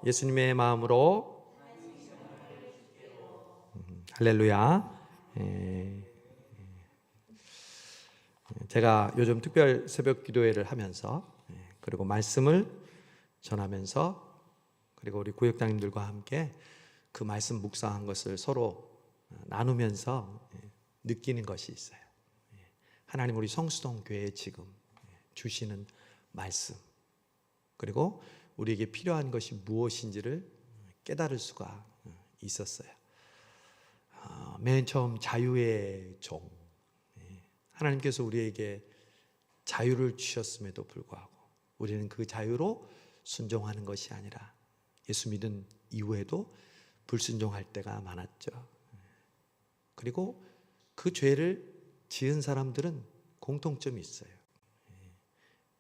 예수님의 마음으로 할렐루야. 제가 요즘 특별 새벽 기도회를 하면서 그리고 말씀을 전하면서 그리고 우리 구역장님들과 함께 그 말씀 묵상한 것을 서로 나누면서 느끼는 것이 있어요. 하나님 우리 성수동 교회에 지금 주시는 말씀, 그리고 우리에게 필요한 것이 무엇인지를 깨달을 수가 있었어요. 맨 처음 자유의 종, 하나님께서 우리에게 자유를 주셨음에도 불구하고 우리는 그 자유로 순종하는 것이 아니라 예수 믿은 이후에도 불순종할 때가 많았죠. 그리고 그 죄를 지은 사람들은 공통점이 있어요.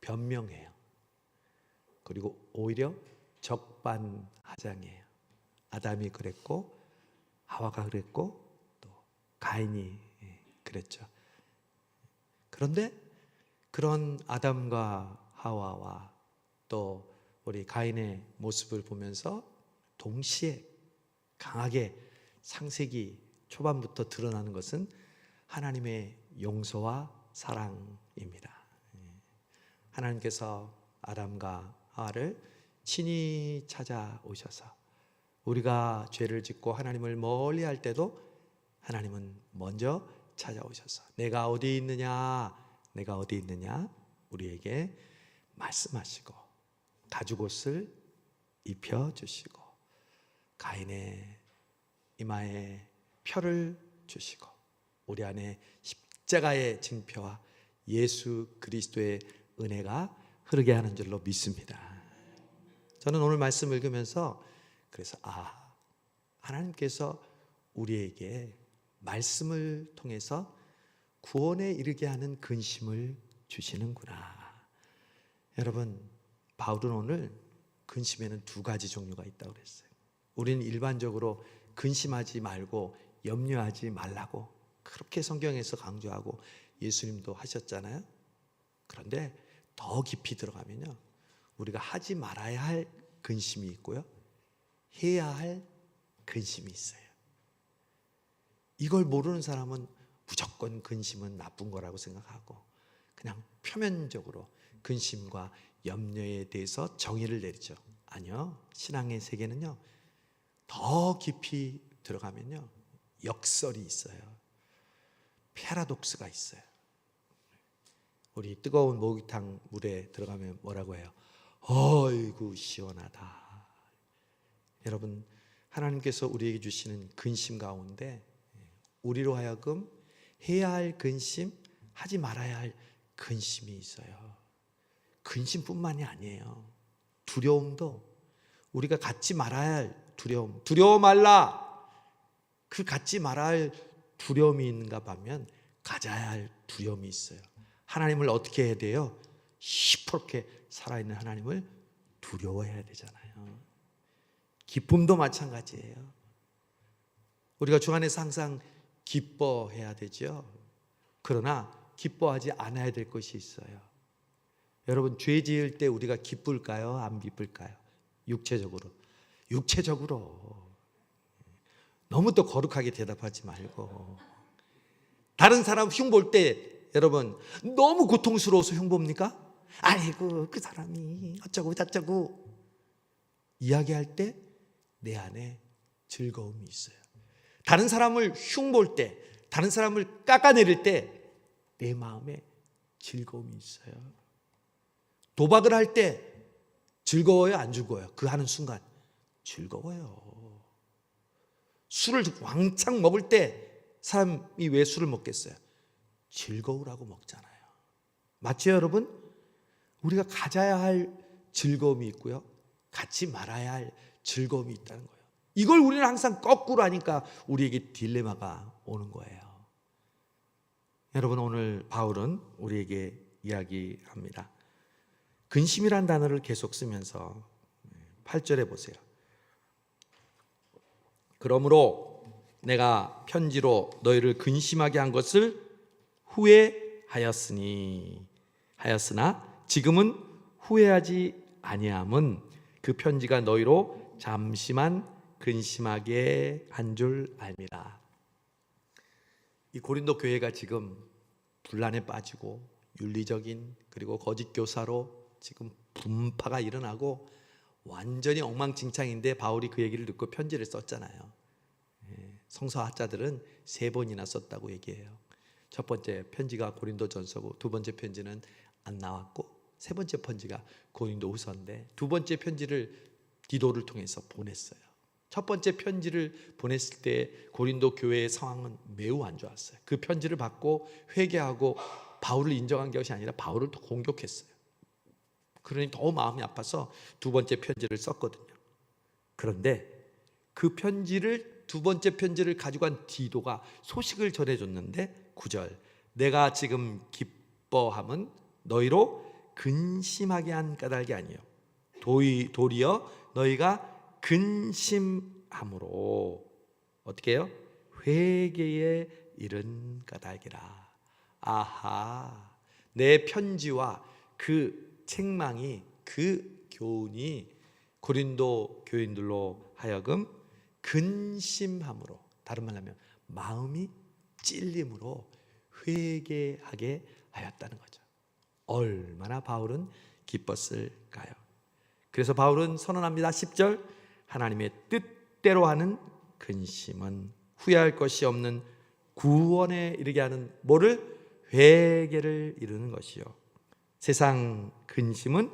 변명해요. 그리고 오히려 적반하장이에요. 아담이 그랬고 하와가 그랬고 또 가인이 그랬죠. 그런데 그런 아담과 하와와 또 우리 가인의 모습을 보면서 동시에 강하게 창세기 초반부터 드러나는 것은 하나님의 용서와 사랑입니다. 하나님께서 아담과 하와를 친히 찾아오셔서 우리가 죄를 짓고 하나님을 멀리할 때도 하나님은 먼저 찾아오셔서 내가 어디 있느냐, 내가 어디 있느냐 우리에게 말씀하시고 가죽옷을 입혀주시고 가인의 이마에 표를 주시고 우리 안에 십자가의 징표와 예수 그리스도의 은혜가 흐르게 하는 줄로 믿습니다. 저는 오늘 말씀 읽으면서 그래서 하나님께서 우리에게 말씀을 통해서 구원에 이르게 하는 근심을 주시는구나. 여러분, 바울은 오늘 근심에는 두 가지 종류가 있다고 그랬어요. 우리는 일반적으로 근심하지 말고 염려하지 말라고 그렇게 성경에서 강조하고 예수님도 하셨잖아요. 그런데 더 깊이 들어가면요, 우리가 하지 말아야 할 근심이 있고요, 해야 할 근심이 있어요. 이걸 모르는 사람은 무조건 근심은 나쁜 거라고 생각하고 그냥 표면적으로 근심과 염려에 대해서 정의를 내리죠. 아니요, 신앙의 세계는요 더 깊이 들어가면요 역설이 있어요. 패러독스가 있어요. 우리 뜨거운 목욕탕 물에 들어가면 뭐라고 해요? 어이구 시원하다. 여러분, 하나님께서 우리에게 주시는 근심 가운데 우리로 하여금 해야 할 근심, 하지 말아야 할 근심이 있어요. 근심뿐만이 아니에요. 두려움도 우리가 갖지 말아야 할 두려워 말라. 그 갖지 말아야 할 두려움이 있는가 하면 가져야 할 두려움이 있어요. 하나님을 어떻게 해야 돼요? 시퍼렇게 살아있는 하나님을 두려워해야 되잖아요. 기쁨도 마찬가지예요. 우리가 주 안에서 항상 기뻐해야 되죠. 그러나 기뻐하지 않아야 될 것이 있어요. 여러분, 죄 지을 때 우리가 기쁠까요? 안 기쁠까요? 육체적으로. 너무 또 거룩하게 대답하지 말고. 다른 사람 흉볼 때 여러분 너무 고통스러워서 흉봅니까? 아이고 그 사람이 어쩌고 저쩌고 이야기할 때 내 안에 즐거움이 있어요. 다른 사람을 흉볼 때, 다른 사람을 깎아내릴 때 내 마음에 즐거움이 있어요. 도박을 할 때 즐거워요, 안 즐거워요? 그 하는 순간 즐거워요. 술을 왕창 먹을 때 사람이 왜 술을 먹겠어요? 즐거우라고 먹잖아요. 맞죠, 여러분? 우리가 가져야 할 즐거움이 있고요, 갖지 말아야 할 즐거움이 있다는 거예요. 이걸 우리는 항상 거꾸로 하니까 우리에게 딜레마가 오는 거예요. 여러분, 오늘 바울은 우리에게 이야기합니다. 근심이란 단어를 계속 쓰면서 8절에 보세요. 그러므로 내가 편지로 너희를 근심하게 한 것을 후회하였으나 지금은 후회하지 아니함은 그 편지가 너희로 잠시만 근심하게 한 줄 알미라. 이 고린도 교회가 지금 분란에 빠지고 윤리적인 그리고 거짓 교사로 지금 분파가 일어나고 완전히 엉망진창인데 바울이 그 얘기를 듣고 편지를 썼잖아요. 성서학자들은 3번이나 썼다고 얘기해요. 첫 번째 편지가 고린도전서고 두 번째 편지는 안 나왔고 세 번째 편지가 고린도후서인데 두 번째 편지를 디도를 통해서 보냈어요. 첫 번째 편지를 보냈을 때 고린도 교회의 상황은 매우 안 좋았어요. 그 편지를 받고 회개하고 바울을 인정한 것이 아니라 바울을 더 공격했어요. 그러니 더 마음이 아파서 두 번째 편지를 썼거든요. 그런데 그 편지를 두 번째 편지를 가지고 간 디도가 소식을 전해줬는데 9절 내가 지금 기뻐함은 너희로 근심하게 한 까닭이 아니요 도리어 너희가 근심함으로 어떻게 해요? 회개에 이른 까닭이라. 아하, 내 편지와 그 책망이 그 교훈이 고린도 교인들로 하여금 근심함으로, 다른 말로 하면 마음이 찔림으로 회개하게 하였다는 거죠. 얼마나 바울은 기뻤을까요? 그래서 바울은 선언합니다. 10절 하나님의 뜻대로 하는 근심은 후회할 것이 없는 구원에 이르게 하는 뭐를? 회개를 이루는 것이요. 세상 근심은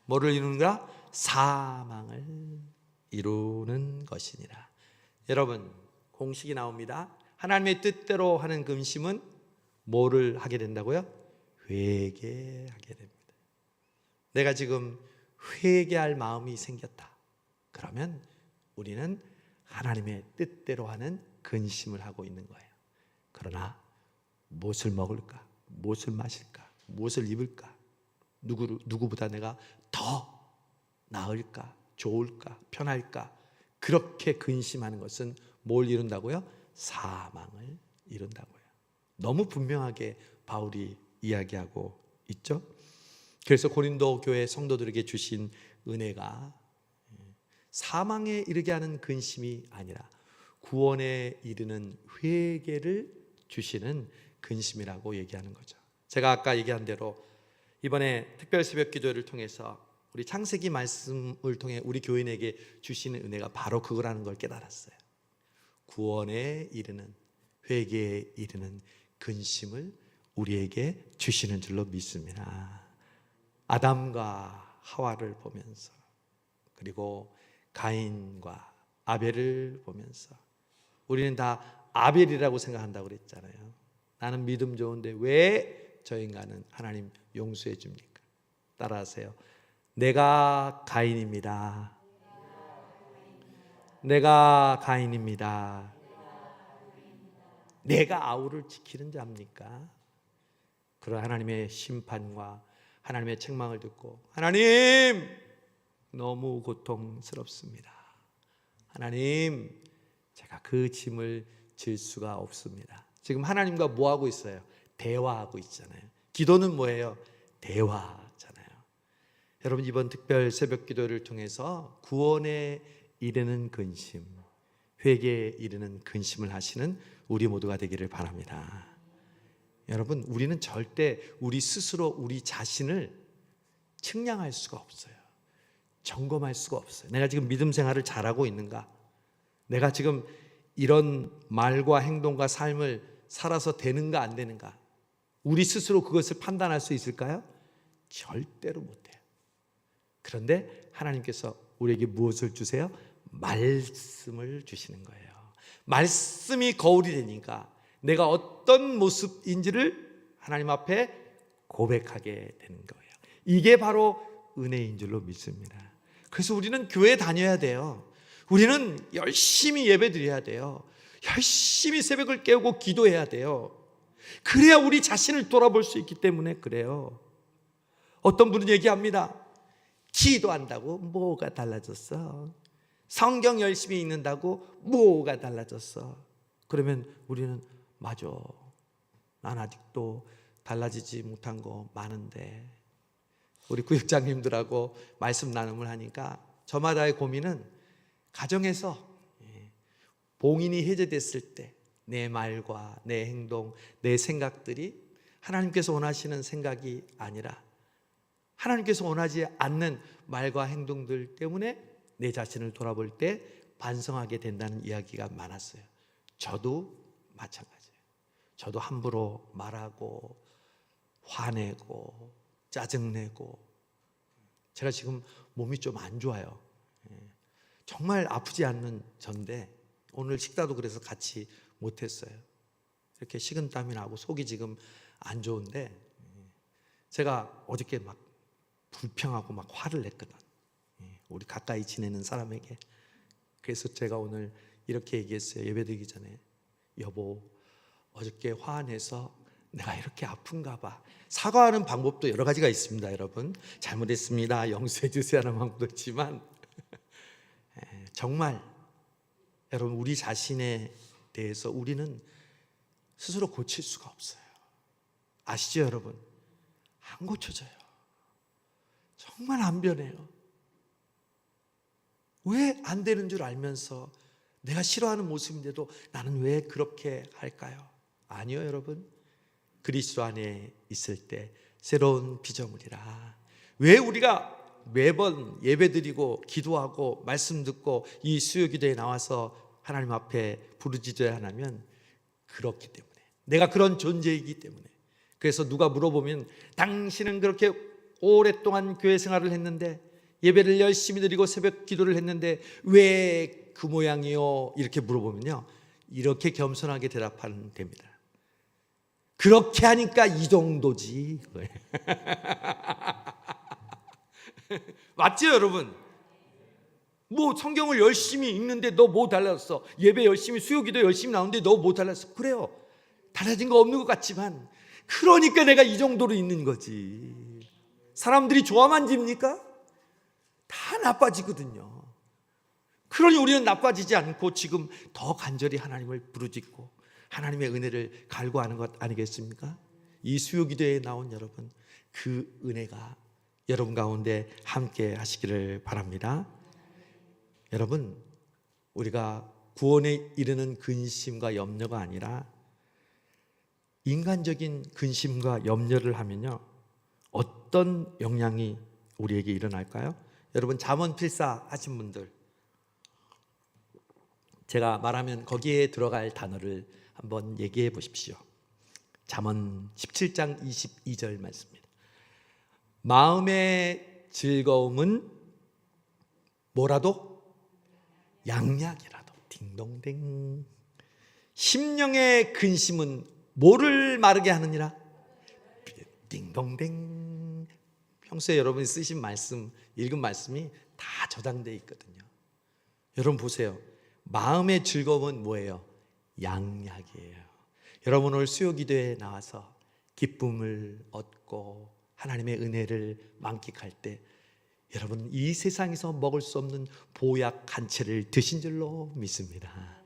뭐를 이루는가? 사망을 이루는 것이니라. 여러분, 공식이 나옵니다. 하나님의 뜻대로 하는 근심은 뭐를 하게 된다고요? 회개하게 됩니다. 내가 지금 회개할 마음이 생겼다. 그러면 우리는 하나님의 뜻대로 하는 근심을 하고 있는 거예요. 그러나 무엇을 먹을까? 무엇을 마실까? 무엇을 입을까? 누구보다 내가 더 나을까? 좋을까? 편할까? 그렇게 근심하는 것은 뭘 이룬다고요? 사망을 이룬다고요. 너무 분명하게 바울이 이야기하고 있죠. 그래서 고린도 교회 성도들에게 주신 은혜가 사망에 이르게 하는 근심이 아니라 구원에 이르는 회개를 주시는 근심이라고 얘기하는 거죠. 제가 아까 얘기한 대로 이번에 특별 새벽 기도를 통해서 우리 창세기 말씀을 통해 우리 교인에게 주시는 은혜가 바로 그거라는 걸 깨달았어요. 구원에 이르는, 회개에 이르는 근심을 우리에게 주시는 줄로 믿습니다. 아담과 하와를 보면서, 그리고 가인과 아벨을 보면서 우리는 다 아벨이라고 생각한다고 그랬잖아요. 나는 믿음 좋은데 왜 저 인간은 하나님 용서해 줍니까? 따라하세요. 내가 가인입니다. 내가 가인입니다. 내가 아우를 지키는 자입니까? 그런 하나님의 심판과 하나님의 책망을 듣고, 하나님 너무 고통스럽습니다. 하나님 제가 그 짐을 질 수가 없습니다. 지금 하나님과 뭐 하고 있어요? 대화하고 있잖아요. 기도는 뭐예요? 대화잖아요. 여러분, 이번 특별 새벽 기도를 통해서 구원에 이르는 근심, 회개에 이르는 근심을 하시는 우리 모두가 되기를 바랍니다. 여러분, 우리는 절대 우리 스스로 우리 자신을 측량할 수가 없어요. 점검할 수가 없어요. 내가 지금 믿음 생활을 잘하고 있는가? 내가 지금 이런 말과 행동과 삶을 살아서 되는가 안 되는가? 우리 스스로 그것을 판단할 수 있을까요? 절대로 못해요. 그런데 하나님께서 우리에게 무엇을 주세요? 말씀을 주시는 거예요. 말씀이 거울이 되니까 내가 어떤 모습인지를 하나님 앞에 고백하게 되는 거예요. 이게 바로 은혜인 줄로 믿습니다. 그래서 우리는 교회 다녀야 돼요. 우리는 열심히 예배 드려야 돼요. 열심히 새벽을 깨우고 기도해야 돼요. 그래야 우리 자신을 돌아볼 수 있기 때문에 그래요. 어떤 분은 얘기합니다. 기도한다고 뭐가 달라졌어? 성경 열심히 읽는다고 뭐가 달라졌어? 그러면 우리는 맞아, 난 아직도 달라지지 못한 거 많은데. 우리 구역장님들하고 말씀 나눔을 하니까 저마다의 고민은 가정에서 봉인이 해제됐을 때 내 말과 내 행동, 내 생각들이 하나님께서 원하시는 생각이 아니라 하나님께서 원하지 않는 말과 행동들 때문에 내 자신을 돌아볼 때 반성하게 된다는 이야기가 많았어요. 저도 마찬가지예요. 저도 함부로 말하고 화내고 짜증내고, 제가 지금 몸이 좀 안 좋아요. 정말 아프지 않는 전데 오늘 식사도 그래서 같이 못했어요. 이렇게 식은땀이 나고 속이 지금 안 좋은데, 제가 어저께 막 불평하고 막 화를 냈거든, 우리 가까이 지내는 사람에게. 그래서 제가 오늘 이렇게 얘기했어요. 예배드리기 전에, 여보 어저께 화내서 내가 이렇게 아픈가 봐. 사과하는 방법도 여러 가지가 있습니다. 여러분, 잘못했습니다, 용서해 주세요 하는 방법도 있지만 정말 여러분, 우리 자신에 대해서 우리는 스스로 고칠 수가 없어요. 아시죠 여러분? 안 고쳐져요. 정말 안 변해요. 왜 안 되는 줄 알면서 내가 싫어하는 모습인데도 나는 왜 그렇게 할까요? 아니요 여러분, 그리스도 안에 있을 때 새로운 피조물이라. 왜 우리가 매번 예배드리고 기도하고 말씀 듣고 이 수요기도에 나와서 하나님 앞에 부르짖어야 하냐면, 그렇기 때문에, 내가 그런 존재이기 때문에. 그래서 누가 물어보면 당신은 그렇게 오랫동안 교회 생활을 했는데, 예배를 열심히 드리고 새벽 기도를 했는데 왜 그 모양이요? 이렇게 물어보면요, 이렇게 겸손하게 대답하면 됩니다. 그렇게 하니까 이 정도지. 맞죠 여러분? 뭐 성경을 열심히 읽는데 너 뭐 달랐어? 예배 열심히, 수요기도 열심히 나오는데 너 뭐 달랐어? 그래요, 달라진 거 없는 것 같지만, 그러니까 내가 이 정도로 있는 거지. 사람들이 좋아만 집니까? 다 나빠지거든요. 그러니 우리는 나빠지지 않고 지금 더 간절히 하나님을 부르짖고 하나님의 은혜를 갈구하는 것 아니겠습니까? 이 수요기도에 나온 여러분, 그 은혜가 여러분 가운데 함께 하시기를 바랍니다. 여러분, 우리가 구원에 이르는 근심과 염려가 아니라 인간적인 근심과 염려를 하면요, 어떤 영향이 우리에게 일어날까요? 여러분, 잠언 필사 하신 분들, 제가 말하면 거기에 들어갈 단어를 한번 얘기해 보십시오. 잠언 17장 22절 말씀입니다. 마음의 즐거움은 뭐라도? 양약이라도. 딩동댕. 심령의 근심은 뭐를 마르게 하느니라? 딩동댕. 평소에 여러분이 쓰신 말씀, 읽은 말씀이 다 저장되어 있거든요. 여러분 보세요. 마음의 즐거움은 뭐예요? 양약이에요. 여러분 오늘 수요기도에 나와서 기쁨을 얻고 하나님의 은혜를 만끽할 때, 여러분 이 세상에서 먹을 수 없는 보약 한 채를 드신 줄로 믿습니다.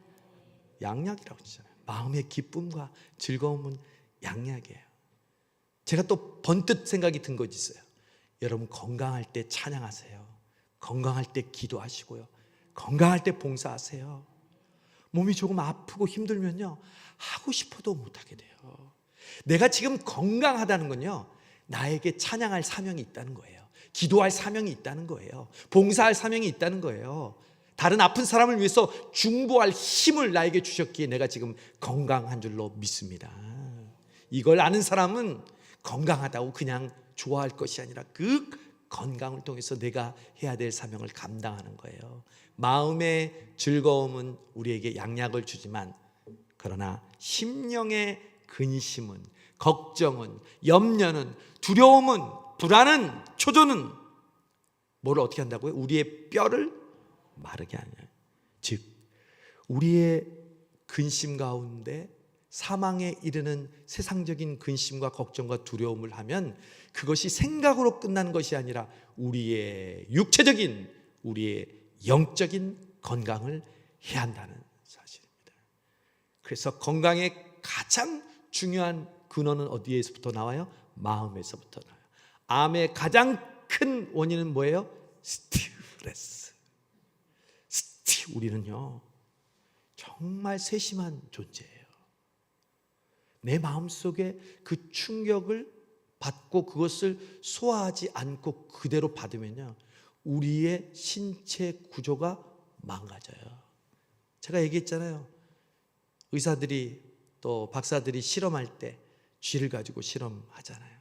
양약이라고 하잖아요. 마음의 기쁨과 즐거움은 양약이에요. 제가 또 번뜩 생각이 든 것이 있어요. 여러분 건강할 때 찬양하세요. 건강할 때 기도하시고요. 건강할 때 봉사하세요. 몸이 조금 아프고 힘들면요, 하고 싶어도 못하게 돼요. 내가 지금 건강하다는 건요, 나에게 찬양할 사명이 있다는 거예요. 기도할 사명이 있다는 거예요. 봉사할 사명이 있다는 거예요. 다른 아픈 사람을 위해서 중보할 힘을 나에게 주셨기에 내가 지금 건강한 줄로 믿습니다. 이걸 아는 사람은 건강하다고 그냥 좋아할 것이 아니라 그 건강을 통해서 내가 해야 될 사명을 감당하는 거예요. 마음의 즐거움은 우리에게 양약을 주지만, 그러나 심령의 근심은, 걱정은, 염려는, 두려움은, 불안은, 초조는 뭐를 어떻게 한다고요? 우리의 뼈를 마르게 하냐. 즉 우리의 근심 가운데 사망에 이르는 세상적인 근심과 걱정과 두려움을 하면 그것이 생각으로 끝나는 것이 아니라 우리의 육체적인, 우리의 영적인 건강을 해야 한다는 사실입니다. 그래서 건강의 가장 중요한 근원은 어디에서부터 나와요? 마음에서부터 나와요. 암의 가장 큰 원인은 뭐예요? 스트레스. 우리는요 정말 세심한 존재예요. 내 마음속에 그 충격을 받고 그것을 소화하지 않고 그대로 받으면요 우리의 신체 구조가 망가져요. 제가 얘기했잖아요. 의사들이 또 박사들이 실험할 때 쥐를 가지고 실험하잖아요.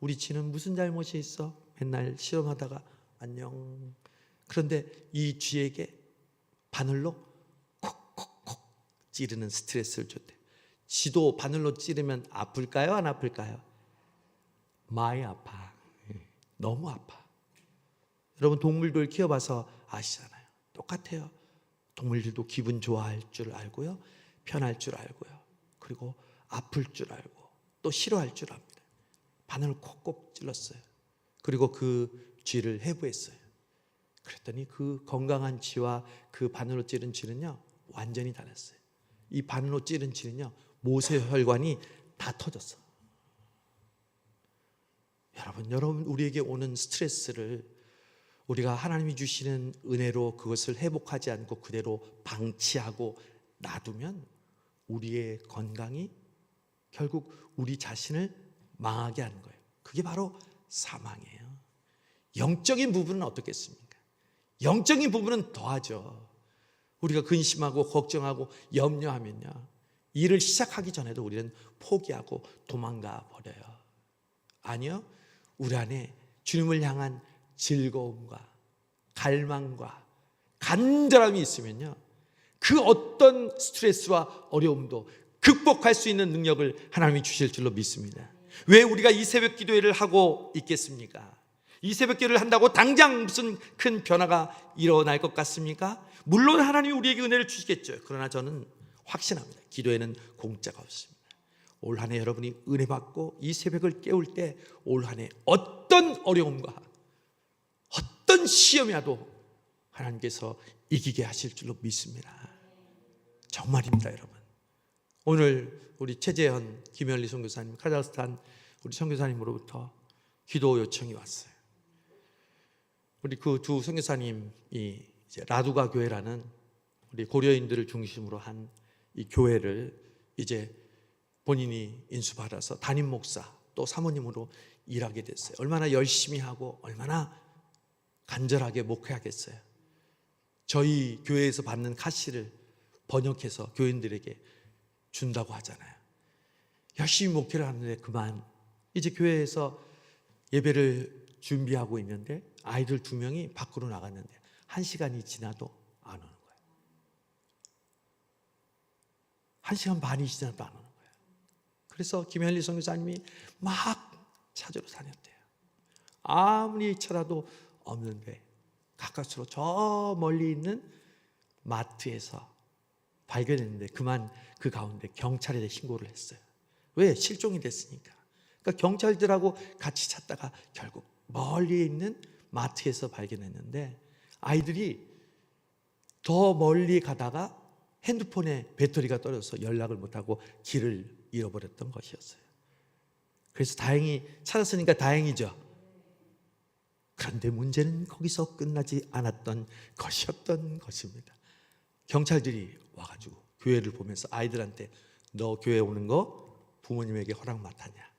우리 쥐는 무슨 잘못이 있어? 맨날 실험하다가 안녕. 그런데 이 쥐에게 바늘로 콕콕콕 찌르는 스트레스를 줬대. 쥐도 바늘로 찌르면 아플까요? 안 아플까요? 많이 아파. 너무 아파. 여러분 동물들 키워봐서 아시잖아요. 똑같아요. 동물들도 기분 좋아할 줄 알고요. 편할 줄 알고요. 그리고 아플 줄 알고 또 싫어할 줄 압니다. 바늘을 콕콕 찔렀어요. 그리고 그 쥐를 해부했어요. 그랬더니 그 건강한 쥐와 그 바늘로 찌른 쥐는요 완전히 달랐어요. 이 바늘로 찌른 쥐는요 모세혈관이 다 터졌어. 여러분 우리에게 오는 스트레스를 우리가 하나님이 주시는 은혜로 그것을 회복하지 않고 그대로 방치하고 놔두면 우리의 건강이 결국 우리 자신을 망하게 하는 거예요. 그게 바로 사망이에요. 영적인 부분은 어떻겠습니까? 영적인 부분은 더하죠. 우리가 근심하고 걱정하고 염려하면요 일을 시작하기 전에도 우리는 포기하고 도망가 버려요. 아니요, 우리 안에 주님을 향한 즐거움과 갈망과 간절함이 있으면요 그 어떤 스트레스와 어려움도 극복할 수 있는 능력을 하나님이 주실 줄로 믿습니다. 왜 우리가 이 새벽 기도회를 하고 있겠습니까? 이 새벽 기도를 한다고 당장 무슨 큰 변화가 일어날 것 같습니까? 물론 하나님이 우리에게 은혜를 주시겠죠. 그러나 저는 확신합니다. 기도에는 공짜가 없습니다. 올 한 해 여러분이 은혜 받고 이 새벽을 깨울 때 올 한 해 어떤 어려움과 어떤 시험이 와도 하나님께서 이기게 하실 줄로 믿습니다. 정말입니다. 여러분, 오늘 우리 최재현, 김현리 선교사님, 카자흐스탄 우리 선교사님으로부터 기도 요청이 왔어요. 우리 그 두 선교사님이 이제 라두가 교회라는 우리 고려인들을 중심으로 한 이 교회를 이제 본인이 인수받아서 담임 목사 또 사모님으로 일하게 됐어요. 얼마나 열심히 하고 얼마나 간절하게 목회하겠어요. 저희 교회에서 받는 카시를 번역해서 교인들에게 준다고 하잖아요. 열심히 목회를 하는데 그만 이제 교회에서 예배를 준비하고 있는데 아이들 2명이 밖으로 나갔는데 1시간이 지나도 안 오는 거예요. 1시간 반이 지나도 안 오는 거예요. 그래서 김현리 선교사님이 막 찾으러 다녔대요. 아무리 찾아도 없는데 가까스로 저 멀리 있는 마트에서 발견했는데 그만 그 가운데 경찰에 신고를 했어요. 왜? 실종이 됐으니까. 그러니까 경찰들하고 같이 찾다가 결국 멀리 있는 마트에서 발견했는데 아이들이 더 멀리 가다가 핸드폰에 배터리가 떨어져서 연락을 못하고 길을 잃어버렸던 것이었어요. 그래서 다행히 찾았으니까 다행이죠. 그런데 문제는 거기서 끝나지 않았던 것이었던 것입니다. 경찰들이 와가지고 교회를 보면서 아이들한테 너 교회 오는 거 부모님에게 허락 맡았냐?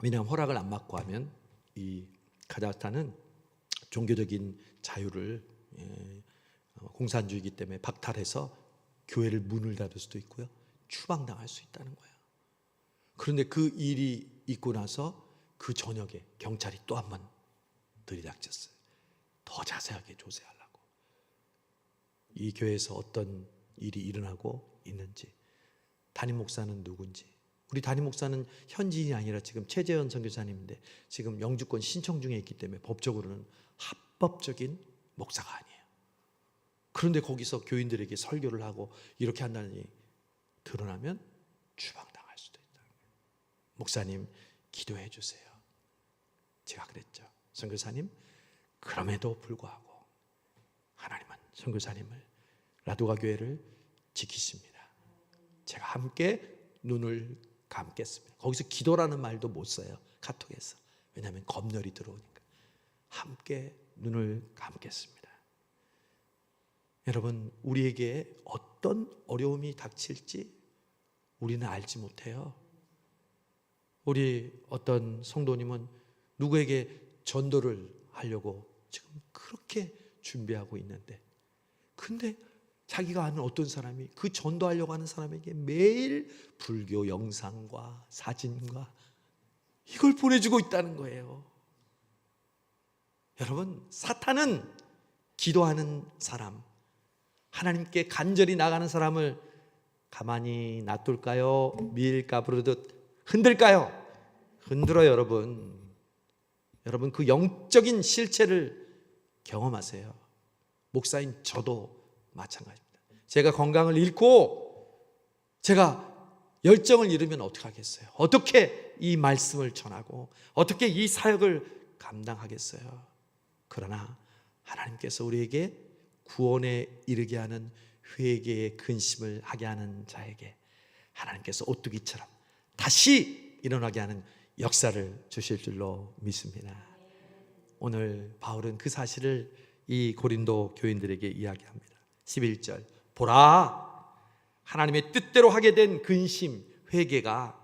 왜냐하면 허락을 안 받고 하면 이 카자흐스탄은 종교적인 자유를 공산주의이기 때문에 박탈해서 교회를 문을 닫을 수도 있고요, 추방당할 수 있다는 거예요. 그런데 그 일이 있고 나서 그 저녁에 경찰이 또 한 번 들이닥쳤어요. 더 자세하게 조사하려고. 이 교회에서 어떤 일이 일어나고 있는지, 담임 목사는 누군지. 우리 담임 목사는 현지인이 아니라 지금 최재현 선교사님인데 지금 영주권 신청 중에 있기 때문에 법적으로는 합법적인 목사가 아니에요. 그런데 거기서 교인들에게 설교를 하고 이렇게 한다니 드러나면 추방당할 수도 있다. 목사님 기도해 주세요. 제가 그랬죠. 선교사님, 그럼에도 불구하고 하나님은 선교사님을, 라두가 교회를 지키십니다. 제가 함께 눈을 감겠습니다. 거기서 기도라는 말도 못 써요, 카톡에서. 왜냐하면 검열이 들어오니까. 함께 눈을 감겠습니다. 여러분, 우리에게 어떤 어려움이 닥칠지 우리는 알지 못해요. 우리 어떤 성도님은 누구에게 전도를 하려고 지금 그렇게 준비하고 있는데, 근데 자기가 아는 어떤 사람이 그 전도하려고 하는 사람에게 매일 불교 영상과 사진과 이걸 보내주고 있다는 거예요. 여러분, 사탄은 기도하는 사람, 하나님께 간절히 나가는 사람을 가만히 놔둘까요? 밀가 부르듯 흔들까요? 흔들어요. 여러분 그 영적인 실체를 경험하세요. 목사인 저도 마찬가지입니다. 제가 건강을 잃고 제가 열정을 잃으면 어떻게 하겠어요? 어떻게 이 말씀을 전하고 어떻게 이 사역을 감당하겠어요? 그러나 하나님께서 우리에게 구원에 이르게 하는 회개의 근심을 하게 하는 자에게 하나님께서 오뚜기처럼 다시 일어나게 하는 역사를 주실 줄로 믿습니다. 오늘 바울은 그 사실을 이 고린도 교인들에게 이야기합니다. 11절, 보라, 하나님의 뜻대로 하게 된 근심, 회개가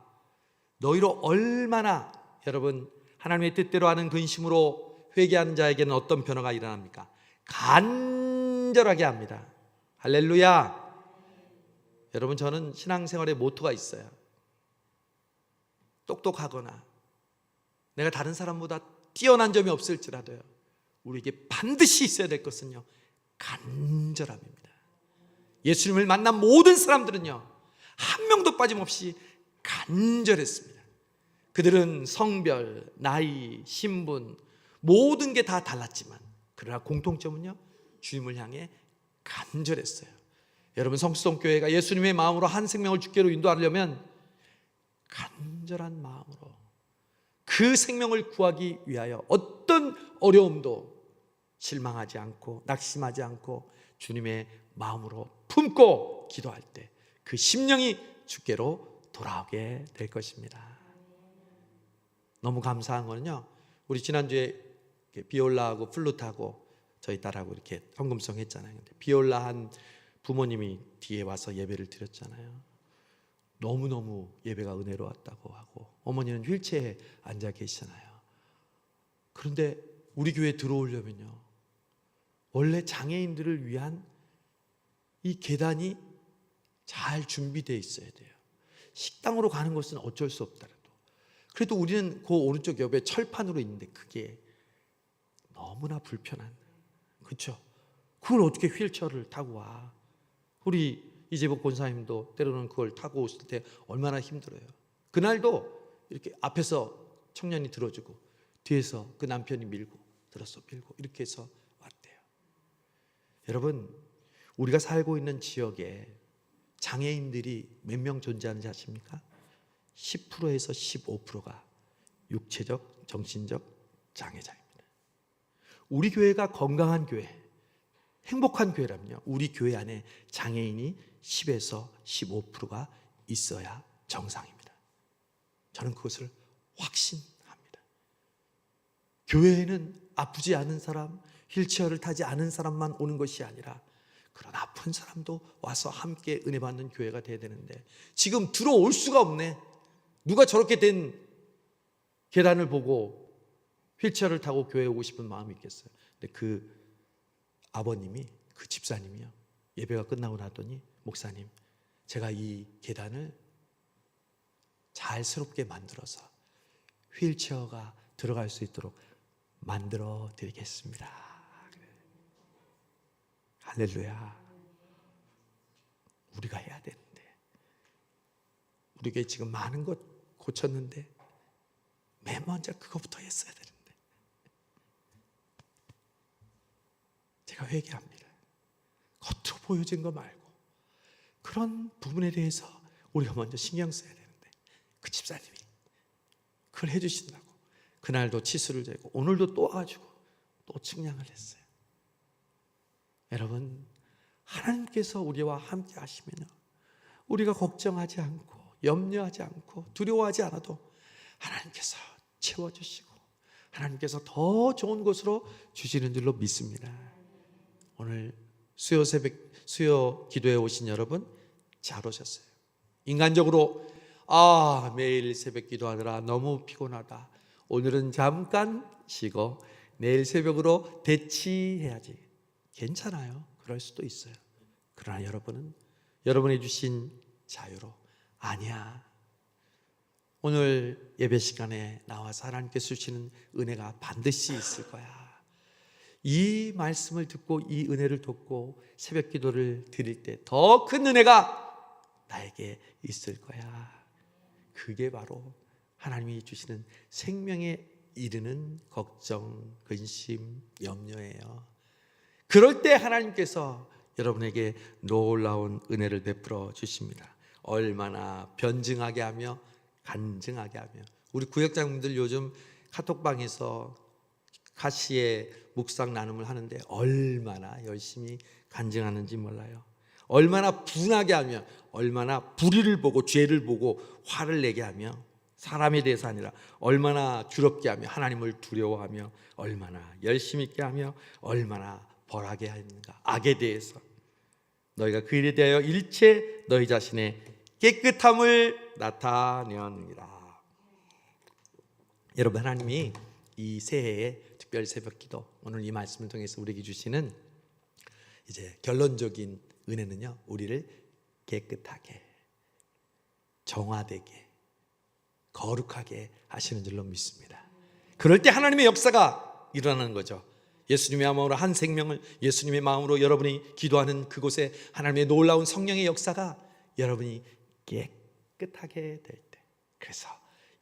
너희로 얼마나, 여러분, 하나님의 뜻대로 하는 근심으로 회개하는 자에게는 어떤 변화가 일어납니까? 간절하게 합니다. 할렐루야. 여러분, 저는 신앙생활에 모토가 있어요. 똑똑하거나 내가 다른 사람보다 뛰어난 점이 없을지라도요, 우리에게 반드시 있어야 될 것은요, 간절함입니다. 예수님을 만난 모든 사람들은요, 한 명도 빠짐없이 간절했습니다. 그들은 성별, 나이, 신분 모든 게 다 달랐지만 그러나 공통점은요, 주님을 향해 간절했어요. 여러분, 성수동교회가 예수님의 마음으로 한 생명을 주께로 인도하려면 간절한 마음으로 그 생명을 구하기 위하여 어떤 어려움도 실망하지 않고 낙심하지 않고 주님의 마음으로 품고 기도할 때 그 심령이 주께로 돌아오게 될 것입니다. 너무 감사한 거는요, 우리 지난주에 비올라하고 플루트하고 저희 딸하고 이렇게 헌금송 했잖아요. 근데 비올라 한 부모님이 뒤에 와서 예배를 드렸잖아요. 너무너무 예배가 은혜로웠다고 하고, 어머니는 휠체어에 앉아 계시잖아요. 그런데 우리 교회에 들어오려면요, 원래 장애인들을 위한 이 계단이 잘 준비되어 있어야 돼요. 식당으로 가는 것은 어쩔 수 없더라도 그래도 우리는 그 오른쪽 옆에 철판으로 있는데 그게 너무나 불편한, 그렇죠? 그걸 어떻게 휠체어를 타고 와? 우리 이재복 권사님도 때로는 그걸 타고 오실 때 얼마나 힘들어요. 그날도 이렇게 앞에서 청년이 들어주고 뒤에서 그 남편이 밀고 들어서 밀고 이렇게 해서 왔대요. 여러분, 우리가 살고 있는 지역에 장애인들이 몇 명 존재하는지 아십니까? 10%에서 15%가 육체적, 정신적 장애자입니다. 우리 교회가 건강한 교회, 행복한 교회라면요, 우리 교회 안에 장애인이 10에서 15%가 있어야 정상입니다. 저는 그것을 확신합니다. 교회에는 아프지 않은 사람, 휠체어를 타지 않은 사람만 오는 것이 아니라 그런 아픈 사람도 와서 함께 은혜 받는 교회가 돼야 되는데 지금 들어올 수가 없네. 누가 저렇게 된 계단을 보고 휠체어를 타고 교회에 오고 싶은 마음이 있겠어요? 근데 그 아버님이, 그 집사님이요, 예배가 끝나고 나더니 목사님, 제가 이 계단을 잘 새롭게 만들어서 휠체어가 들어갈 수 있도록 만들어 드리겠습니다. 할렐루야. 우리가 해야 되는데, 우리가 지금 많은 것 고쳤는데 맨 먼저 그거부터 했어야 되는데, 제가 회개합니다. 겉으로 보여진 거 말고 그런 부분에 대해서 우리가 먼저 신경 써야 되는데 그 집사님이 그걸 해주신다고 그날도 치수를 재고 오늘도 또 와가지고 또 측량을 했어요. 여러분, 하나님께서 우리와 함께 하시면 우리가 걱정하지 않고 염려하지 않고 두려워하지 않아도 하나님께서 채워주시고 하나님께서 더 좋은 곳으로 주시는 줄로 믿습니다. 오늘 수요 기도에 오신 여러분 잘 오셨어요. 인간적으로 매일 새벽 기도하느라 너무 피곤하다. 오늘은 잠깐 쉬고 내일 새벽으로 대치해야지. 괜찮아요. 그럴 수도 있어요. 그러나 여러분은 여러분이 주신 자유로 아니야. 오늘 예배 시간에 나와서 하나님께서 주시는 은혜가 반드시 있을 거야. 이 말씀을 듣고 이 은혜를 돕고 새벽 기도를 드릴 때 더 큰 은혜가 나에게 있을 거야. 그게 바로 하나님이 주시는 생명에 이르는 걱정, 근심, 염려예요. 그럴 때 하나님께서 여러분에게 놀라운 은혜를 베풀어 주십니다. 얼마나 변증하게 하며 간증하게 하며. 우리 구역장님들 요즘 카톡방에서 가시의 묵상 나눔을 하는데 얼마나 열심히 간증하는지 몰라요. 얼마나 분하게 하며, 얼마나 불의를 보고 죄를 보고 화를 내게 하며, 사람에 대해서 아니라 얼마나 두렵게 하며 하나님을 두려워하며 얼마나 열심히 있게 하며 얼마나 벌하게 하는가. 악에 대해서 너희가 그 일에 대하여 일체 너희 자신의 깨끗함을 나타내었느니라. 여러분, 하나님이 이 새해의 특별 새벽 기도, 오늘 이 말씀을 통해서 우리에게 주시는 이제 결론적인 은혜는요, 우리를 깨끗하게, 정화되게, 거룩하게 하시는 줄로 믿습니다. 그럴 때 하나님의 역사가 일어나는 거죠. 예수님의 마음으로 한 생명을, 예수님의 마음으로 여러분이 기도하는 그곳에 하나님의 놀라운 성령의 역사가 여러분이 깨끗하게 될 때, 그래서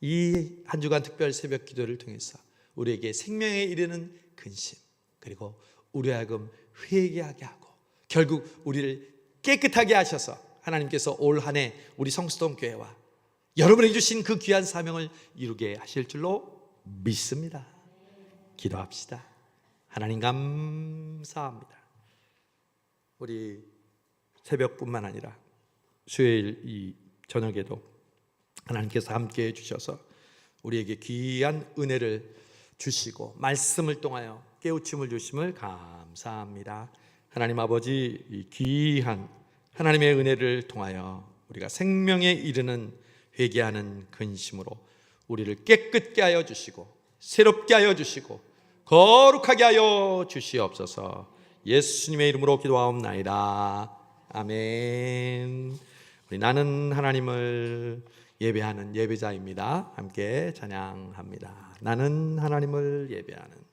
이 한 주간 특별 새벽 기도를 통해서 우리에게 생명에 이르는 근심, 그리고 우리 하여금 회개하게 하고 결국 우리를 깨끗하게 하셔서 하나님께서 올 한 해 우리 성수동 교회와 여러분에게 주신 그 귀한 사명을 이루게 하실 줄로 믿습니다. 기도합시다. 하나님 감사합니다. 우리 새벽뿐만 아니라 수요일 이 저녁에도 하나님께서 함께해 주셔서 우리에게 귀한 은혜를 주시고 말씀을 통하여 깨우침을 주심을 감사합니다. 하나님 아버지, 이 귀한 하나님의 은혜를 통하여 우리가 생명에 이르는 회개하는 근심으로 우리를 깨끗게 하여 주시고 새롭게 하여 주시고 거룩하게 하여 주시옵소서. 예수님의 이름으로 기도하옵나이다. 아멘. 우리 나는 하나님을 예배하는 예배자입니다. 함께 찬양합니다. 나는 하나님을 예배하는